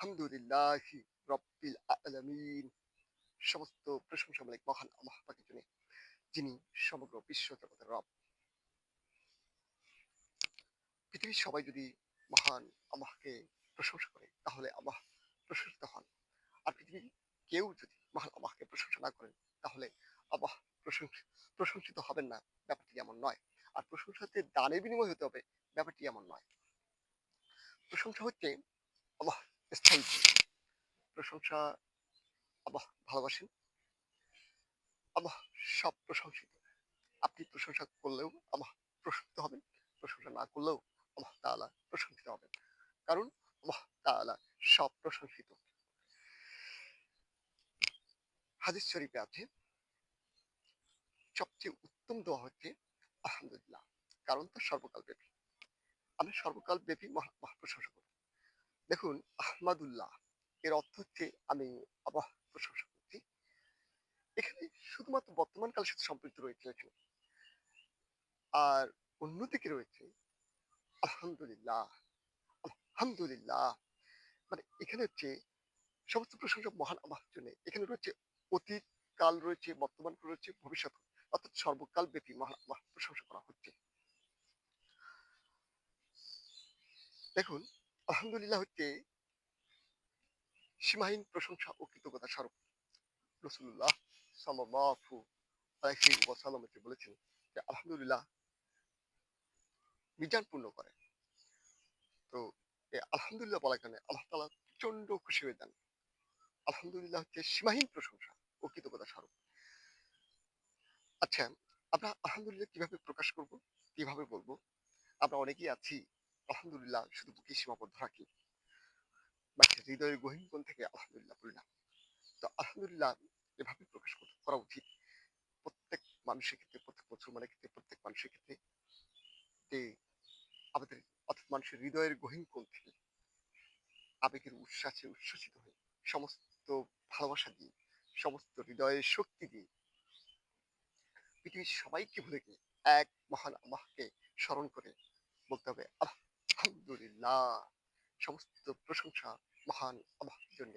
আলহামদুলিল্লাহি রব্বিল আলামিন। সমস্ত প্রশংসা মালিক মহান আল্লাহ পাকের জন্য, যিনি সমগ্র বিশ্ব জগতের রব। পৃথিবীর সবাই যদি মহান আল্লাহকে প্রশংসা করে তাহলে আল্লাহ প্রশংসিত হন। আর পৃথিবীর কেউ যদি মহান আল্লাহকে প্রশংসা না করেন তাহলে আল্লাহ প্রশংসিত হবেন না। ব্যাপারটি এমন নয়। আর প্রশংসাতে দানের বিনিময় হতে হবে, ব্যাপারটি এমন নয়। প্রশংসা হচ্ছে আল্লাহ স্থায়ী। প্রশংসা আল্লাহ ভালোবাসেন। আল্লাহ সব প্রশংসিত। আপনি প্রশংসা করলেও আল্লাহ প্রশংসিত হবেন, প্রশংসা না করলেও আল্লাহ তাআলা প্রশংসিত হবেন। কারণ আল্লাহ তাআলা সব প্রশংসিত। হাদিস শরীফে আছে সবচেয়ে উত্তম দোয়া হচ্ছে আলহামদুলিল্লাহ, কারণ তা সর্বকাল ব্যাপী। আমি সর্বকাল ব্যাপী প্রশংসা করি। দেখুন, আহমাদুল্লাহ এর অর্থ হচ্ছে আমি আল্লাহ প্রশংসা করছি। এখানে শুধুমাত্র বর্তমান কালের সাথে সম্পৃক্ত রয়েছে এখানে। আর অন্যদিকে রয়েছে আলহামদুলিল্লাহ, আলহামদুলিল্লাহ, মানে এখানে হচ্ছে সমস্ত প্রশংসা মহান আল্লাহর জন্য। এখানে রয়েছে অতীত কাল, রয়েছে বর্তমান কাল, রয়েছে ভবিষ্যৎ কাল। অর্থাৎ সর্বকাল ব্যাপী মহান আল্লাহ প্রশংসা করা হচ্ছে। দেখুন, আলহামদুলিল্লাহ হচ্ছে সীমাহীন প্রশংসা ও কৃতজ্ঞতা স্বরূপ। রাসূলুল্লাহ সাল্লাল্লাহু আলাইহি ওয়াসাল্লাম বলেছেন যে আলহামদুলিল্লাহ মিজান পূর্ণ করে। তো এই আলহামদুলিল্লাহ বলার কারণে আল্লাহ তাআলা প্রচন্ড খুশি হয়ে যান। আলহামদুলিল্লাহ হচ্ছে সীমাহীন প্রশংসা ও কৃতজ্ঞতা স্বরূপ। আচ্ছা, আমরা আলহামদুলিল্লাহ কিভাবে প্রকাশ করব, কিভাবে বলবো? আমরা অনেকেই আছি আলহামদুলিল্লাহ শুধু বুকে সীমাবদ্ধ রাখি, বাট হৃদয়ের গহীন কোণ থেকে আলহামদুলিল্লাহ বলি না। তো আলহামদুলিল্লাহ এভাবে প্রকাশ করা উচিত প্রত্যেক মানুষের ক্ষেত্রে, প্রত্যেক মুসলমানের ক্ষেত্রে, প্রত্যেক মানুষের ক্ষেত্রে, যে আমাদের অর্থাৎ মানুষের হৃদয়ের গহীন কোণ থেকে আবেগের উচ্ছ্বাসে উচ্ছ্বসিত হয়ে সমস্ত ভালোবাসা দিয়ে, সমস্ত হৃদয়ের শক্তি দিয়ে পৃথিবীর সবাইকে ভুলে গিয়ে এক মহান আল্লাহকে স্মরণ করে বলতে হবে আলহামদুলিল্লাহ, সমস্ত প্রশংসা মহান আল্লাহর জন্য।